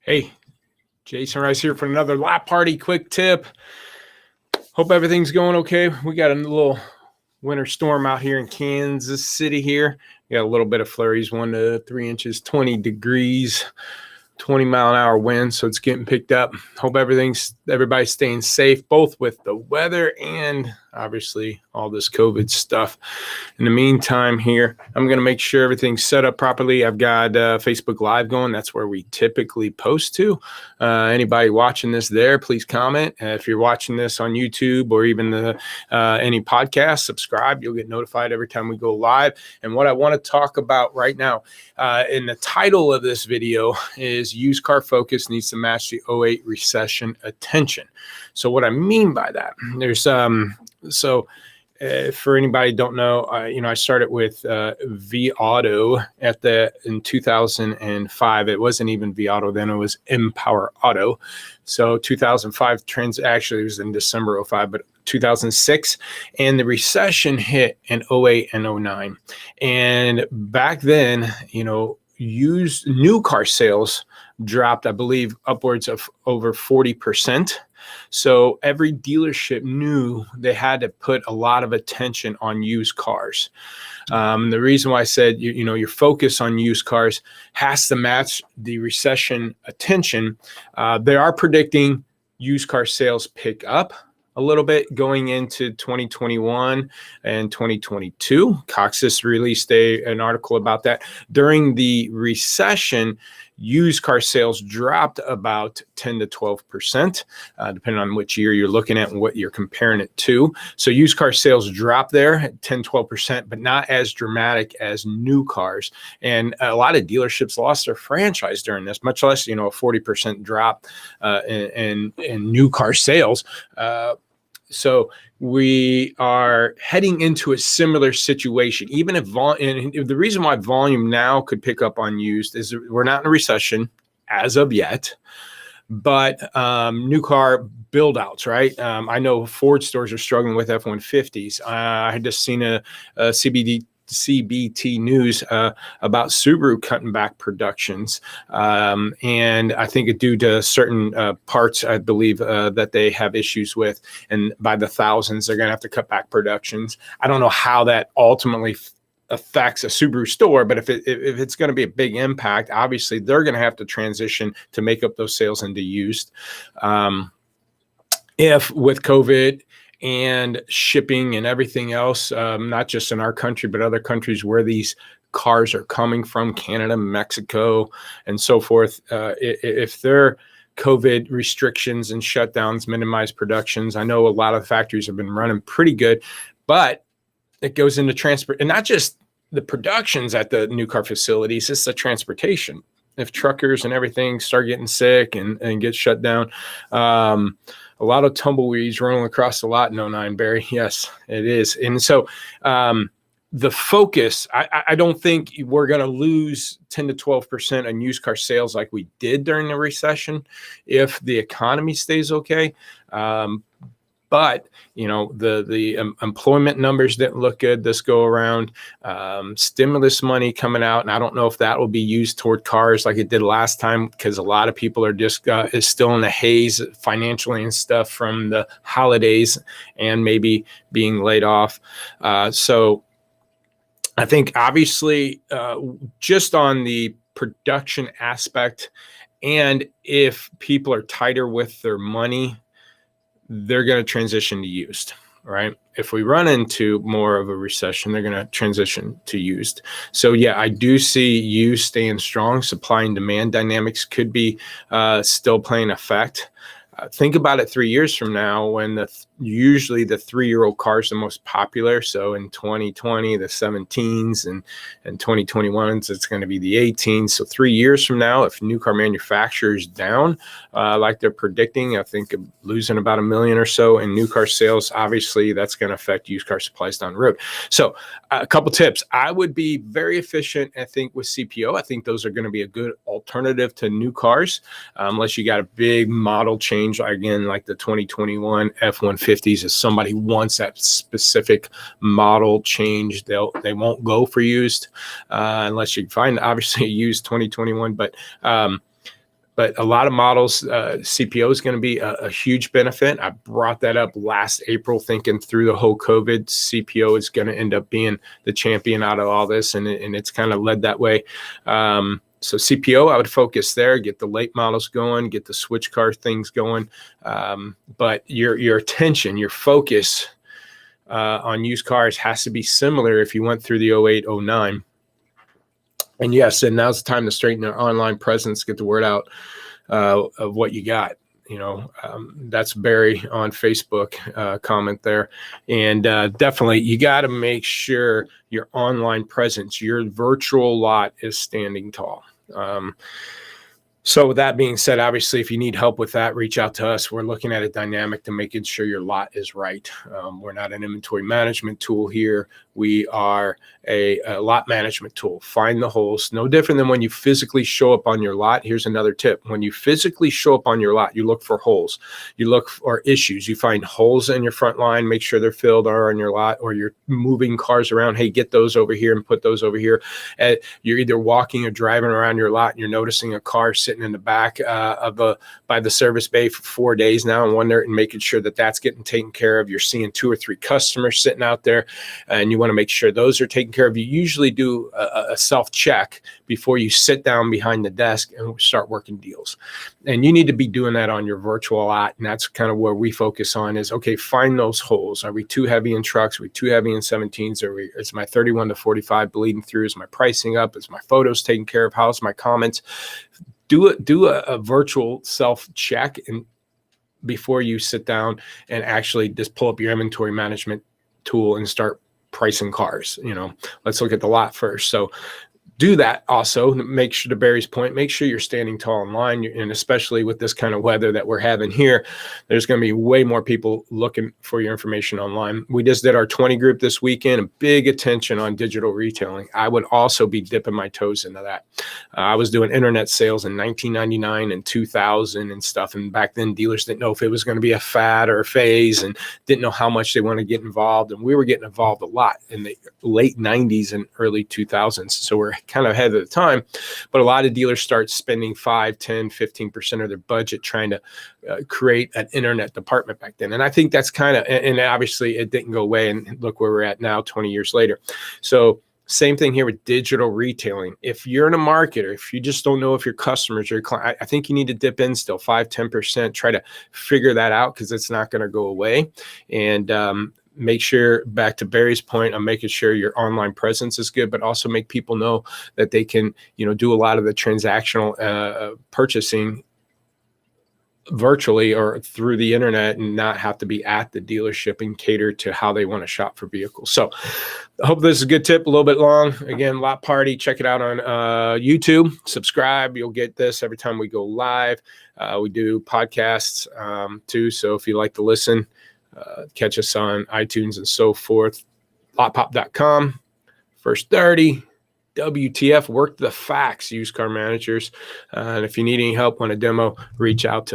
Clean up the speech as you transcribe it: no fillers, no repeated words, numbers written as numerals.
Hey, Jason Rice here for another lap party quick tip. Hope everything's going okay. We got a little winter storm out here in Kansas City here. We got a little bit of flurries, 1 to 3 inches, 20 degrees, 20-mile-an-hour wind, so it's getting picked up. Hope everybody's staying safe, both with the weather and obviously all this COVID stuff. In the meantime here, I'm going to make sure everything's set up properly. I've got Facebook Live going. That's where we typically post to. Anybody watching this there, please comment. If you're watching this on YouTube or even any podcast, subscribe. You'll get notified every time we go live. And what I want to talk about right now in the title of this video is used car focus needs to match the '08 recession attention. So what I mean by that, there's for anybody who don't know, I started with V Auto in 2005. It wasn't even V Auto then; it was Empower Auto. So 2005 actually it was in December of 05, but 2006, and the recession hit in 08 and 09. And back then, used new car sales dropped, I believe, upwards of over 40%. So every dealership knew they had to put a lot of attention on used cars. The reason why I said, your focus on used cars has to match the recession attention. They are predicting used car sales pick up a little bit going into 2021 and 2022. Cox's released an article about that. During the recession, used car sales dropped about 10 to 12%, depending on which year you're looking at and what you're comparing it to. So used car sales dropped there 10, 12%, but not as dramatic as new cars. And a lot of dealerships lost their franchise during this, much less, a 40% drop in new car sales. So we are heading into a similar situation, even if the reason why volume now could pick up on used is we're not in a recession as of yet, but new car build outs, right? I know Ford stores are struggling with F-150s. I had just seen a CBT News about Subaru cutting back productions, and I think it due to certain parts, I believe, that they have issues with, and by the thousands they're going to have to cut back productions. I don't know how that ultimately affects a Subaru store, but if it's going to be a big impact, obviously they're going to have to transition to make up those sales into used. If with COVID and shipping and everything else, not just in our country, but other countries where these cars are coming from, Canada, Mexico, and so forth, if their COVID restrictions and shutdowns minimize productions, I know a lot of the factories have been running pretty good, but it goes into transport, and not just the productions at the new car facilities, it's the transportation. If truckers and everything start getting sick and get shut down, a lot of tumbleweeds rolling across the lot in 09, Barry. Yes, it is. And so the focus, I don't think we're going to lose 10 to 12% on used car sales like we did during the recession if the economy stays okay. But, the employment numbers didn't look good this go around. Stimulus money coming out, and I don't know if that will be used toward cars like it did last time, because a lot of people are just is still in the haze financially and stuff from the holidays and maybe being laid off. So I think obviously just on the production aspect, and if people are tighter with their money, they're going to transition to used, right? If we run into more of a recession, they're going to transition to used. So yeah, I do see used staying strong. Supply and demand dynamics could be still playing effect. Think about it 3 years from now, when usually the 3-year-old car is the most popular. So in 2020, the 17s, and 2021s, it's going to be the 18s. So 3 years from now, if new car manufacturers down, like they're predicting, I think losing about 1 million or so in new car sales, obviously that's going to affect used car supplies down the road. So a couple tips. I would be very efficient, I think, with CPO. I think those are going to be a good alternative to new cars, unless you got a big model change, again, like the 2021 F-150s. If somebody wants that specific model change, they won't go for used, unless you find obviously a used 2021. But But a lot of models, CPO is going to be a huge benefit. I brought that up last April, thinking through the whole COVID, CPO is going to end up being the champion out of all this, and it's kind of led that way. So CPO, I would focus there, get the late models going, get the switch car things going. But your attention, your focus on used cars has to be similar if you went through the 08, 09. And yes, and now's the time to straighten their online presence, get the word out of what you got. That's Barry on Facebook comment there. And definitely, you got to make sure your online presence, your virtual lot is standing tall. So with that being said, obviously, if you need help with that, reach out to us. We're looking at a dynamic to making sure your lot is right. We're not an inventory management tool here. We are a lot management tool. Find the holes. No different than when you physically show up on your lot. Here's another tip. When you physically show up on your lot, you look for holes. You look for issues. You find holes in your front line, make sure they're filled or on your lot, or you're moving cars around. Hey, get those over here and put those over here. You're either walking or driving around your lot and you're noticing a car sitting in the back by the service bay for 4 days now, and making sure that that's getting taken care of. You're seeing 2 or 3 customers sitting out there, and you want to make sure those are taken care of. You usually do a self-check before you sit down behind the desk and start working deals. And you need to be doing that on your virtual lot. And that's kind of where we focus on is, okay, find those holes. Are we too heavy in trucks? Are we too heavy in 17s? Is my 31 to 45 bleeding through? Is my pricing up? Is my photos taken care of? How's my comments? Do a virtual self-check and before you sit down and actually just pull up your inventory management tool and start pricing cars. Let's look at the lot first. So do that also. Make sure, to Barry's point, make sure you're standing tall in line. And especially with this kind of weather that we're having here, there's going to be way more people looking for your information online. We just did our 20 group this weekend, a big attention on digital retailing. I would also be dipping my toes into that. I was doing internet sales in 1999 and 2000 and stuff. And back then dealers didn't know if it was going to be a fad or a phase and didn't know how much they want to get involved. And we were getting involved a lot in the late 90s and early 2000s. So we're kind of ahead of the time, but a lot of dealers start spending 5, 10, 15% of their budget trying to create an internet department back then. And I think that's kind of, and obviously it didn't go away, and look where we're at now, 20 years later. So same thing here with digital retailing. If you're in a market, or if you just don't know if your customers or your client, I think you need to dip in still 5, 10%, try to figure that out, because it's not going to go away. And make sure, back to Barry's point, I'm making sure your online presence is good, but also make people know that they can, do a lot of the transactional purchasing virtually or through the internet and not have to be at the dealership and cater to how they want to shop for vehicles. So I hope this is a good tip, a little bit long. Again, Lot Party, check it out on YouTube, subscribe. You'll get this every time we go live. We do podcasts too. So if you like to listen, catch us on iTunes and so forth. Lotpop.com. First 30. WTF, work the facts, used car managers. And if you need any help on a demo, reach out to us.